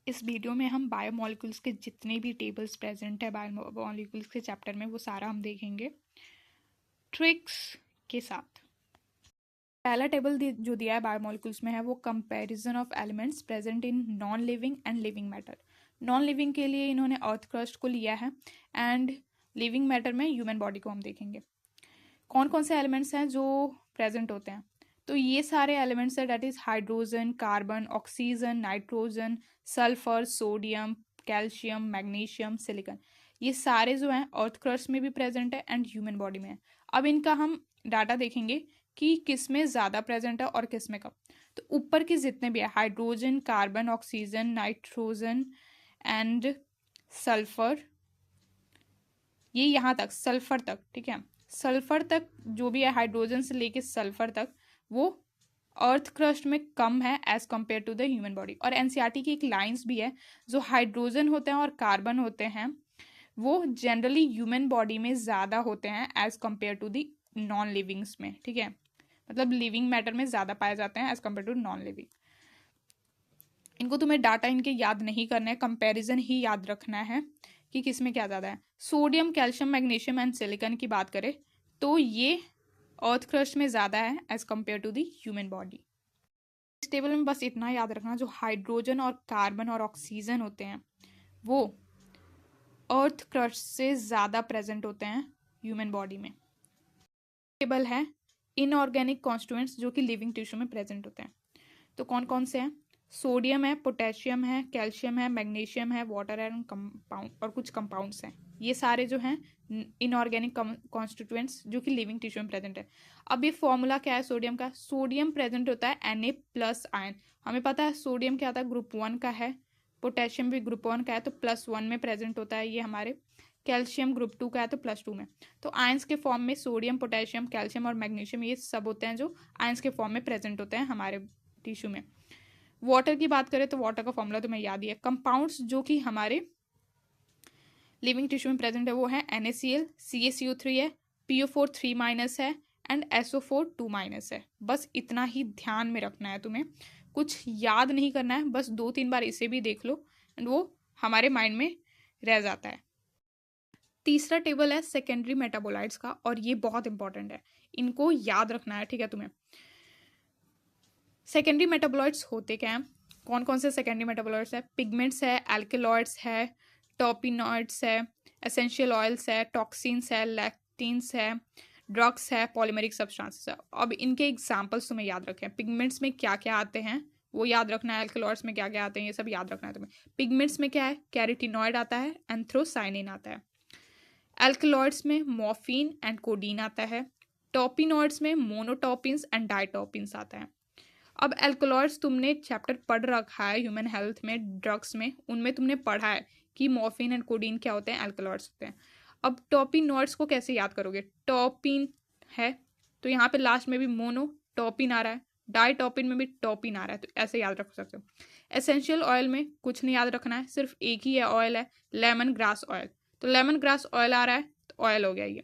इस वीडियो में हम बायोमोलिक्यूल्स के जितने भी टेबल्स प्रेजेंट है बायोमोलिक्यूल्स के चैप्टर में वो सारा हम देखेंगे ट्रिक्स के साथ। पहला टेबल जो दिया है बायोमोलिक्यूल्स में है वो comparison of elements present in non living and living matter. Non living के लिए इन्होंने अर्थ क्रस्ट को लिया है एंड लिविंग मैटर में ह्यूमन बॉडी को हम देखेंगे। कौन कौन से एलिमेंट्स हैं जो प्रेजेंट होते हैं, तो ये सारे एलिमेंट्स है that is hydrogen, carbon, oxygen, nitrogen, sulphur, sodium, calcium, magnesium, silicon. ये सारे जो हैं अर्थ क्रस्ट में भी प्रेजेंट है एंड ह्यूमन बॉडी में है। अब इनका हम डाटा देखेंगे कि किस में ज़्यादा प्रेजेंट है और किस में कम। तो ऊपर के जितने भी है hydrogen, carbon, oxygen, nitrogen and sulphur, ये यहाँ तक सल्फर तक, ठीक है, सल्फर तक जो भी है हाइड्रोजन से लेके सल्फर तक वो अर्थ क्रस्ट में कम है as compare to the human body. और एनसीईआरटी की एक लाइंस भी है, जो हाइड्रोजन होते हैं और कार्बन होते हैं वो जनरली ह्यूमन बॉडी में ज़्यादा होते हैं as compare to the non livings में, ठीक है, मतलब लिविंग मैटर में ज़्यादा पाए जाते हैं as compare to non living. इनको तुम्हें डाटा इनके याद नहीं करना है, कंपैरिजन ही याद रखना है कि किस में क्या ज़्यादा है। Sodium, calcium, magnesium and silicon की बात करें तो ये अर्थ क्रस्ट में ज़्यादा है as compare to the human body. इस टेबल में बस इतना याद रखना, जो हाइड्रोजन और कार्बन और ऑक्सीजन होते हैं वो अर्थ क्रस्ट से ज़्यादा प्रेजेंट होते हैं ह्यूमन बॉडी में। टेबल है इनऑर्गेनिक कॉन्स्टिट्यूएंट्स जो कि लिविंग टिश्यू में प्रेजेंट होते हैं। तो कौन कौन से हैं? सोडियम है, पोटेशियम है, कैल्शियम है, मैग्नीशियम है, वाटर एंड कंपाउंड और कुछ कंपाउंड्स हैं। ये सारे जो हैं इनऑर्गेनिक कॉन्स्टिट्यूएंट्स जो कि लिविंग टिश्यू में प्रेजेंट है। अब ये फॉर्मूला क्या है सोडियम का? सोडियम प्रेजेंट होता है Na+ आयन। हमें पता है सोडियम क्या होता है, ग्रुप 1 का है, पोटेशियम भी ग्रुप 1 का है तो +1 में प्रेजेंट होता है ये हमारे, कैल्शियम ग्रुप 2 का है तो +2 में। तो आयंस के फॉर्म में सोडियम, पोटेशियम, कैल्शियम और मैग्नीशियम ये सब होते हैं जो आयंस के फॉर्म में प्रेजेंट होते हैं हमारे टिश्यू में। वाटर की बात करें तो वाटर का फॉर्मूला तुम्हें याद ही है। कंपाउंड्स जो कि हमारे लिविंग टिश्यू में प्रेजेंट है वो है NaCl, CaCO3 है, PO4 3- है एंड SO4 2- है। बस इतना ही ध्यान में रखना है तुम्हें, कुछ याद नहीं करना है, बस 2-3 बार इसे भी देख लो एंड वो हमारे माइंड में रह जाता है। तीसरा टेबल है सेकेंडरी मेटाबोलाइट्स का और ये बहुत इंपॉर्टेंट है, इनको याद रखना है, ठीक है तुम्हें। सेकेंडरी मेटाबोलाइट्स होते क्या हैं? कौन कौन से सेकेंडरी मेटाबोलाइट्स है? पिगमेंट्स है, एल्केलॉइड्स है, टॉपिनॉइड्स है, एसेंशियल ऑयल्स है, टॉक्सिन्स है, लैक्टिन्स है, ड्रग्स है, पॉलीमेरिक सब्सटेंसेस है। अब इनके एग्जांपल्स तुम्हें याद रखें। पिगमेंट्स में क्या क्या आते हैं वो याद रखना है, एल्केलॉइड्स में क्या क्या आते हैं ये सब याद रखना है तुम्हें। पिगमेंट्स में क्या है? कैरोटीनॉइड आता है, एंथ्रोसाइनिन आता है। एल्केलॉइड्स में मॉर्फिन एंड कोडीन आता है। टॉपिनॉइड्स में मोनोटॉपिन्स एंड डाइटॉपिन्स आता है। अब एल्कलॉइड्स तुमने चैप्टर पढ़ रखा है ह्यूमन हेल्थ में, ड्रग्स में, उनमें तुमने पढ़ा है कि मॉर्फिन एंड कोडीन क्या होते हैं, एल्कलॉइड्स होते हैं। अब टॉपिनॉइड्स को कैसे याद करोगे? टॉपिन है तो यहाँ पे लास्ट में भी मोनो टॉपिन आ रहा है, डाइटॉपिन में भी टॉपिन आ रहा है, तो ऐसे याद रख सकते हो। एसेंशियल ऑयल में कुछ नहीं याद रखना है, सिर्फ एक ही है ऑयल है, लेमन ग्रास ऑयल, तो लेमन ग्रास ऑयल आ रहा है तो ऑयल हो गया ये।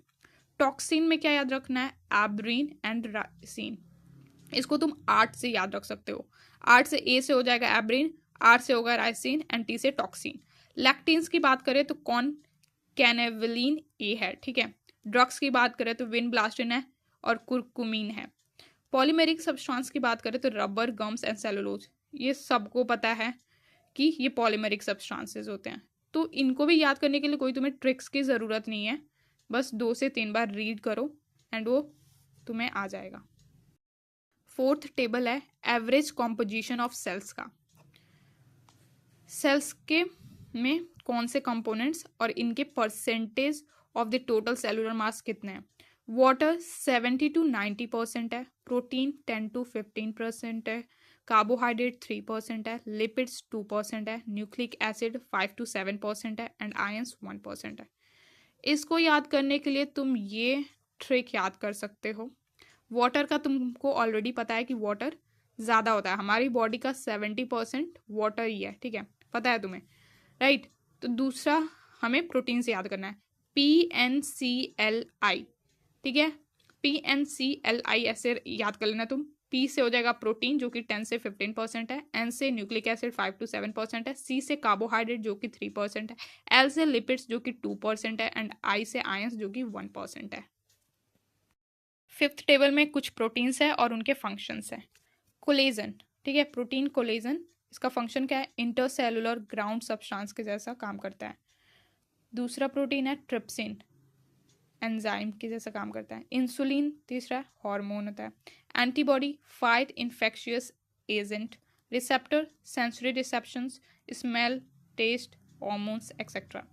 टॉक्सिन में क्या याद रखना है? एब्रीन एंड राइसिन। इसको तुम 8 से याद रख सकते हो। 8 से ए से हो जाएगा एब्रिन, 8 से होगा राइसिन एंड टी से टॉक्सिन। लैक्टिन्स की बात करें तो कौन? कैनेवलिन ए है, ठीक है। ड्रग्स की बात करें तो विनब्लास्टिन है और कुरकुमिन है। पॉलीमेरिक सब्सटेंस की बात करें तो रबर, गम्स एंड सेलुलोज। ये सबको पता है कि ये पॉलीमेरिक सब्सटेंसेस होते हैं, तो इनको भी याद करने के लिए कोई तुम्हें ट्रिक्स की ज़रूरत नहीं है, बस 2 से 3 बार रीड करो एंड वो तुम्हें आ जाएगा। फोर्थ टेबल है एवरेज कॉम्पोजिशन ऑफ सेल्स का। सेल्स के में कौन से कंपोनेंट्स और इनके percentage of the total cellular mass कितने हैं? वाटर 70 to 90% है, प्रोटीन 10 to 15% है, कार्बोहाइड्रेट 3% है, लिपिड्स 2% है, न्यूक्लिक एसिड 5 to 7% है एंड आयंस 1% है। इसको याद करने के लिए तुम ये ट्रिक याद कर सकते हो। वाटर का तुमको ऑलरेडी पता है कि वाटर ज़्यादा होता है, हमारी बॉडी का 70% वाटर ही है, ठीक है, पता है तुम्हें, राइट। तो दूसरा हमें प्रोटीन से याद करना है, PNCLI, ठीक है, PNCLI ऐसे याद कर लेना तुम, P से हो जाएगा प्रोटीन जो कि 10 से 15% है, N से न्यूक्लिक एसिड 5 to 7% है, C से कार्बोहाइड्रेट जो कि 3% है, L से लिपिड्स जो कि 2% है एंड I से आयंस जो कि 1% है। फिफ्थ टेबल में कुछ प्रोटीन्स है और उनके फंक्शंस हैं। कोलेजन, ठीक है, प्रोटीन कोलेजन, इसका फंक्शन क्या है, इंटरसेलुलर ग्राउंड सब्सटेंस के जैसा काम करता है। दूसरा प्रोटीन है ट्रिप्सिन, एंजाइम के जैसा काम करता है। इंसुलिन तीसरा हार्मोन होता है। Antibody fight infectious agent. Receptor sensory receptions, smell, taste, hormones etcetera.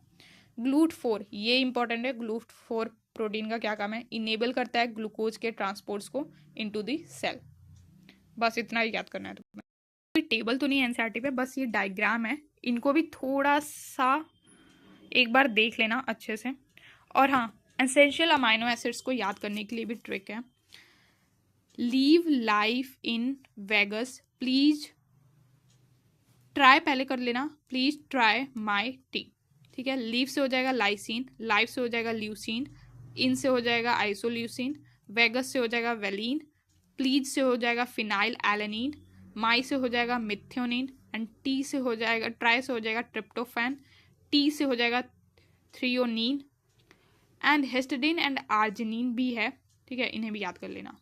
GLUT4 ये इंपॉर्टेंट है। GLUT4 प्रोटीन का क्या काम है, इनेबल करता है ग्लूकोज के ट्रांसपोर्ट्स को इनटू द सेल। बस इतना ही याद करना है तुम्हें। कोई टेबल तो नहीं है एनसीईआरटी पे, बस ये डायग्राम है, इनको भी थोड़ा सा एक बार देख लेना अच्छे से। और हाँ, एसेंशियल अमाइनो एसिड्स को याद करने के लिए भी ट्रिक है। Leave life in Vegas, please try पहले कर लेना, प्लीज ट्राई माई टी, ठीक है। लीव से हो जाएगा लाइसिन, लाइफ से हो जाएगा ल्यूसिन, इन से हो जाएगा आइसोल्यूसिन, वेगस से हो जाएगा वेलिन, प्लीज से हो जाएगा फिनाइल एलेनिन, माई से हो जाएगा मिथ्योनिन एंड टी से हो जाएगा, ट्राई से हो जाएगा ट्रिप्टोफैन, टी से हो जाएगा threonine and histidine and arginine भी है, ठीक है, इन्हें भी याद कर लेना।